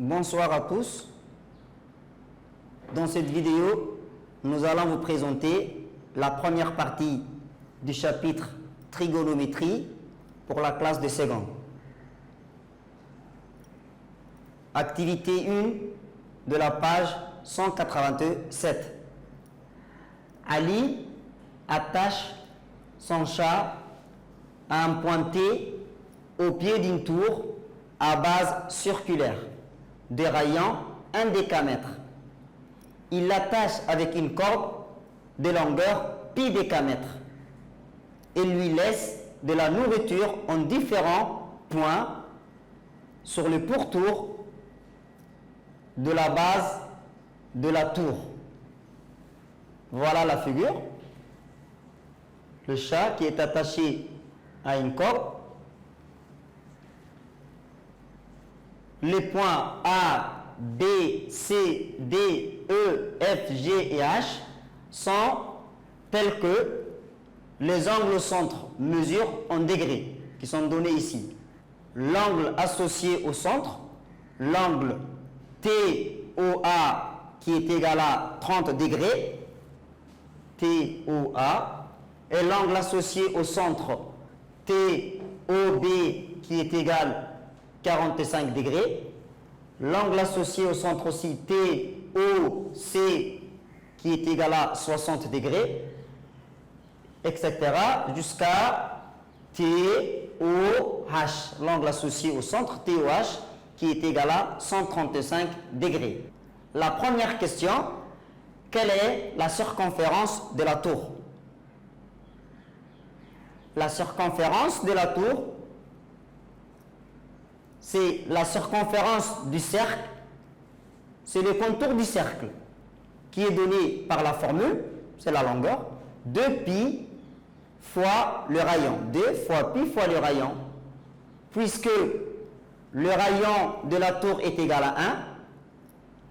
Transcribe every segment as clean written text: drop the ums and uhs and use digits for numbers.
Bonsoir à tous. Dans cette vidéo, nous allons vous présenter la première partie du chapitre trigonométrie pour la classe de seconde. Activité 1 de la page 187. Ali attache son chat à un point T au pied d'une tour à base circulaire, déraillant 1 décamètre. Il l'attache avec une corde de longueur pi décamètre et lui laisse de la nourriture en différents points sur le pourtour de la base de la tour. Voilà la figure. Le chat qui est attaché à une corde. Les points A, B, C, D, E, F, G et H sont tels que les angles au centre mesurent en degrés, qui sont donnés ici. L'angle associé au centre, l'angle TOA qui est égal à 30 degrés, TOA, et l'angle associé au centre TOB qui est égal à 45 degrés, l'angle associé au centre aussi TOC qui est égal à 60 degrés, etc. jusqu'à TOH, l'angle associé au centre TOH qui est égal à 135 degrés. La première question, quelle est la circonférence de la tour? La circonférence de la tour, c'est la circonférence du cercle, c'est le contour du cercle qui est donné par la formule, c'est la longueur, 2pi fois le rayon, 2 fois pi fois le rayon, puisque le rayon de la tour est égal à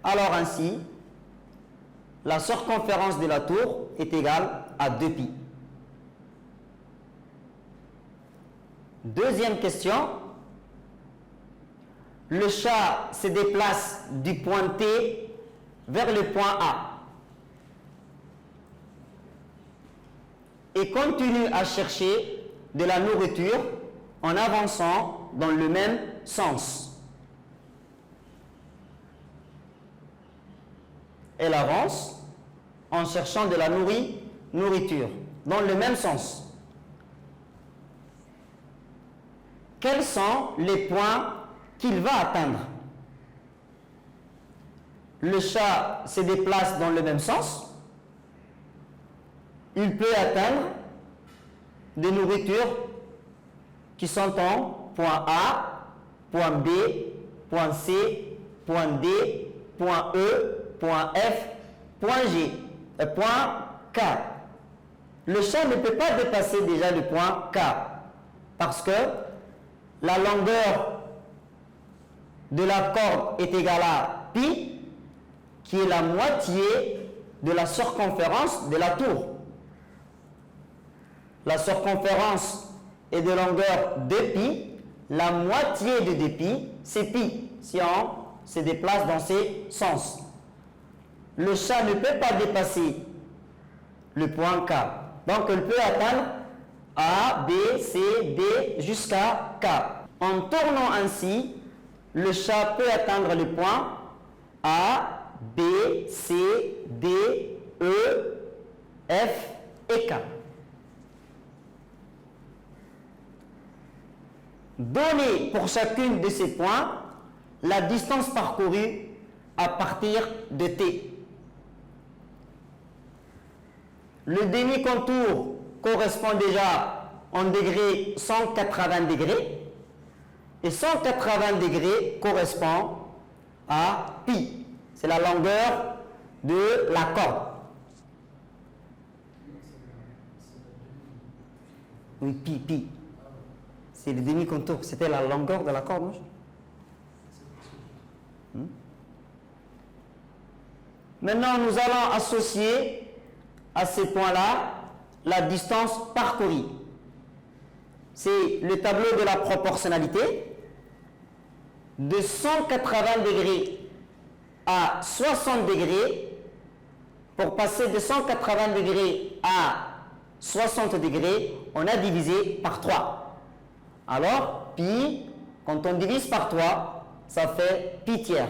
1, alors ainsi, la circonférence de la tour est égale à 2pi. Deuxième question. Le chat se déplace du point T vers le point A et continue à chercher de la nourriture en avançant dans le même sens. Elle avance en cherchant de la nourriture dans le même sens. Quels sont les points qu'il va atteindre? Le chat se déplace dans le même sens. Il peut atteindre des nourritures qui sont en point A, point B, point C, point D, point E, point F, point G et point K. Le chat ne peut pas dépasser déjà le point K parce que la longueur de la corde est égale à pi, qui est la moitié de la circonférence de la tour. La circonférence est de longueur 2pi, la moitié de 2pi, c'est pi, si on se déplace dans ces sens. Le chat ne peut pas dépasser le point K. Donc, il peut atteindre A, B, C, D jusqu'à K. En tournant ainsi, le chat peut atteindre le point A, B, C, D, E, F et K. Donnez pour chacune de ces points la distance parcourue à partir de T. Le demi-contour correspond déjà en degrés 180 degrés. Et 180 degrés correspond à pi. C'est la longueur de la corde. Oui, pi. C'est le demi-contour. C'était la longueur de la corde, non? Maintenant, nous allons associer à ces points-là la distance parcourue. C'est le tableau de la proportionnalité. de 180 degrés à 60 degrés, pour passer de 180 degrés à 60 degrés, on a divisé par 3. Alors, pi, quand on divise par 3, ça fait pi tiers.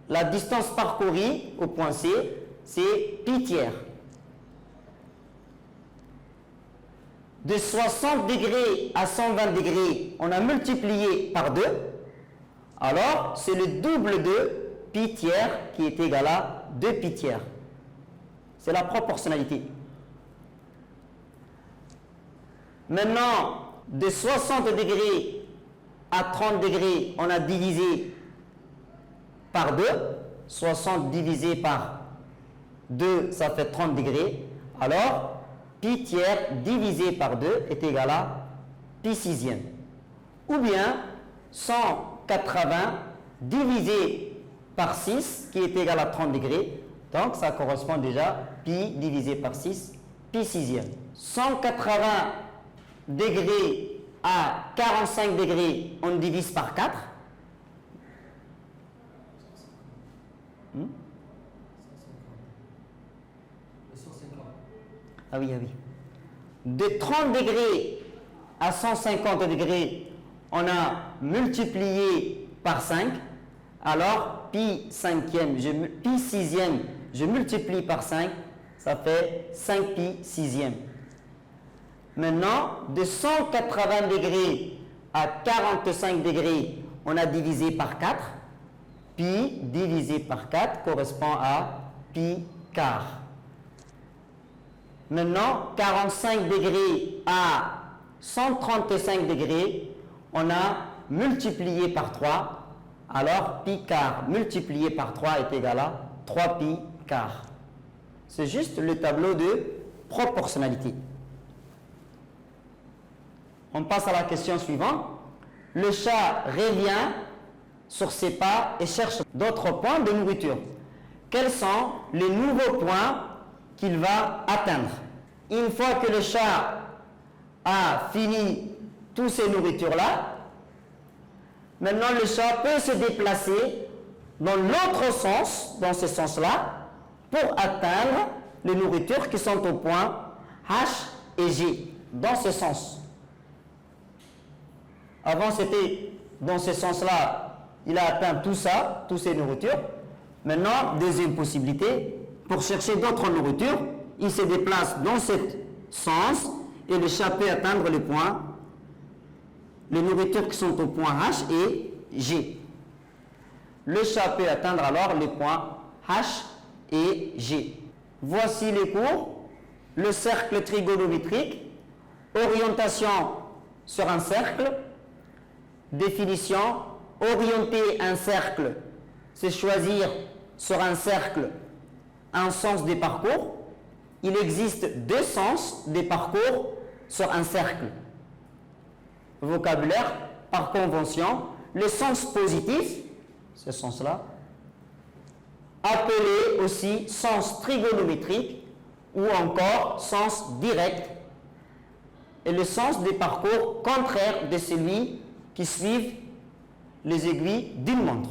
La distance parcourue au point C, c'est pi tiers. De 60 degrés à 120 degrés, on a multiplié par 2. Alors, c'est le double de pi tiers qui est égal à 2 pi tiers. C'est la proportionnalité. Maintenant, de 60 degrés à 30 degrés, on a divisé par 2. 60 divisé par 2, ça fait 30 degrés. Alors, pi tiers divisé par 2 est égal à pi sixième. Ou bien 180 divisé par 6 qui est égal à 30 degrés. Donc ça correspond déjà pi divisé par 6, pi sixième. 180 degrés à 45 degrés, on divise par 4. Ah oui, ah oui. De 30 degrés à 150 degrés, on a multiplié par 5. Alors, pi cinquième, pi sixième, je multiplie par 5, ça fait 5 pi sixième. Maintenant, de 180 degrés à 45 degrés, on a divisé par 4. Pi divisé par 4 correspond à pi quart. Maintenant, 45 degrés à 135 degrés, on a multiplié par 3. Alors, pi quart multiplié par 3 est égal à 3 pi quart. C'est juste le tableau de proportionnalité. On passe à la question suivante. Le chat revient sur ses pas et cherche d'autres points de nourriture. Quels sont les nouveaux points qu'il va atteindre? Une fois que le chat a fini toutes ces nourritures-là, maintenant le chat peut se déplacer dans l'autre sens, dans ce sens-là, pour atteindre les nourritures qui sont au point H et G, dans ce sens. Avant c'était dans ce sens-là, il a atteint tout ça, toutes ces nourritures. Maintenant, deuxième possibilité, pour chercher d'autres nourritures, il se déplace dans ce sens et le chat peut atteindre les points, les nourritures qui sont au point H et G. Le chat peut atteindre alors les points H et G. Voici les cours. Le cercle trigonométrique, orientation sur un cercle, définition, orienter un cercle, c'est choisir sur un cercle un sens des parcours. Il existe deux sens des parcours sur un cercle. Vocabulaire, par convention, le sens positif, ce sens-là, appelé aussi sens trigonométrique ou encore sens direct, et le sens des parcours contraires de celui qui suivent les aiguilles d'une montre.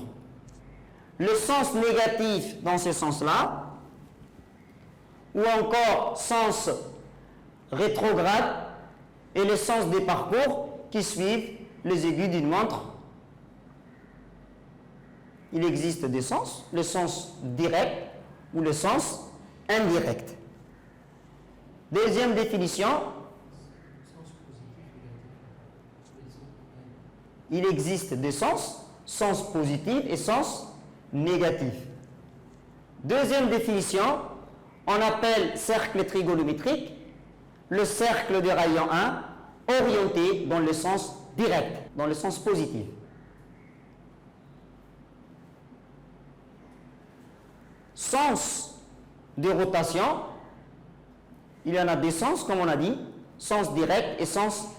Le sens négatif dans ce sens-là, ou encore sens rétrograde, et le sens des parcours qui suivent les aiguilles d'une montre. Il existe des sens, le sens direct ou le sens indirect. Deuxième définition, il existe des sens, sens positif et sens négatif. Deuxième définition, on appelle cercle trigonométrique le cercle de rayon 1 orienté dans le sens direct, dans le sens positif. Sens de rotation, il y en a des sens, comme on a dit, sens direct et sens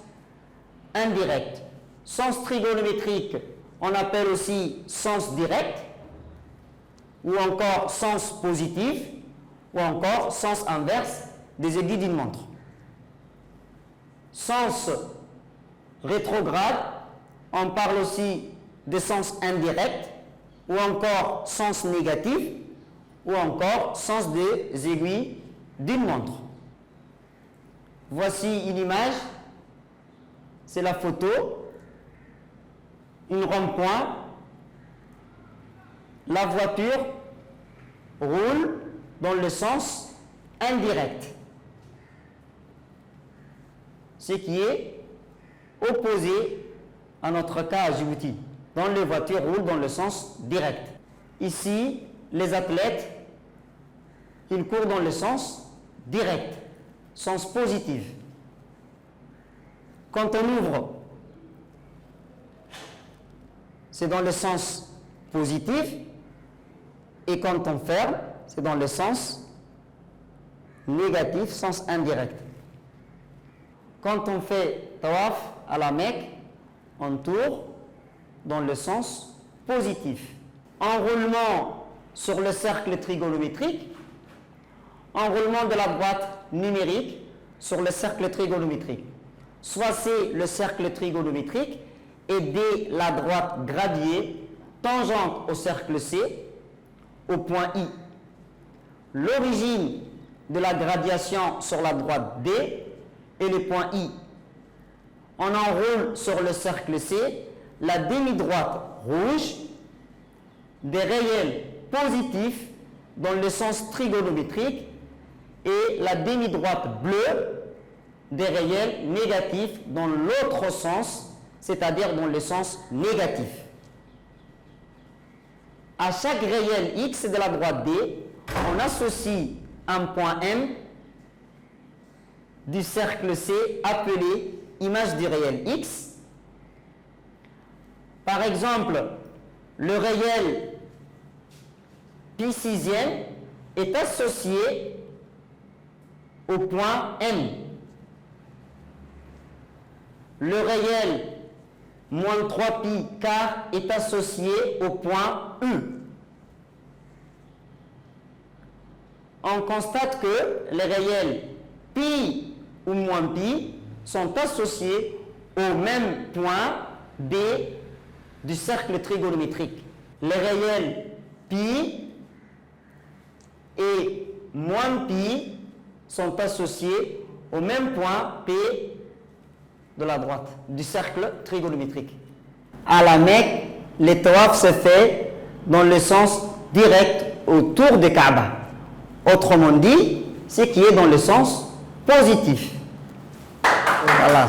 indirect. Sens trigonométrique, on appelle aussi sens direct, ou encore sens positif, ou encore sens inverse des aiguilles d'une montre. Sens rétrograde, on parle aussi de sens indirect, ou encore sens négatif, ou encore sens des aiguilles d'une montre. Voici une image, c'est la photo, une rond-point, la voiture roule dans le sens indirect, ce qui est opposé à notre cas à Djibouti, dont les voitures roulent dans le sens direct. Ici, les athlètes, ils courent dans le sens direct, sens positif. Quand on ouvre, c'est dans le sens positif, et quand on ferme, c'est dans le sens négatif, sens indirect. Quand on fait tawaf à la Mecque, on tourne dans le sens positif. Enroulement sur le cercle trigonométrique, enroulement de la boîte numérique sur le cercle trigonométrique. Soit c'est le cercle trigonométrique et dès la droite gradiée tangente au cercle C, au point I. L'origine de la gradation sur la droite D est le point I. On enroule sur le cercle C la demi-droite rouge des réels positifs dans le sens trigonométrique et la demi-droite bleue des réels négatifs dans l'autre sens, c'est-à-dire dans le sens négatif. À chaque réel X de la droite D, on associe un point M du cercle C appelé image du réel X. Par exemple, le réel pi sixième est associé au point M. Le réel moins 3 pi quart est associé au point U. On constate que les réels pi ou moins pi sont associés au même point B du cercle trigonométrique. Les réels pi et moins pi sont associés au même point P de la droite du cercle trigonométrique. À la Mecque, le tawaf se fait dans le sens direct autour de Kaaba. Autrement dit, ce qui est dans le sens positif. Voilà.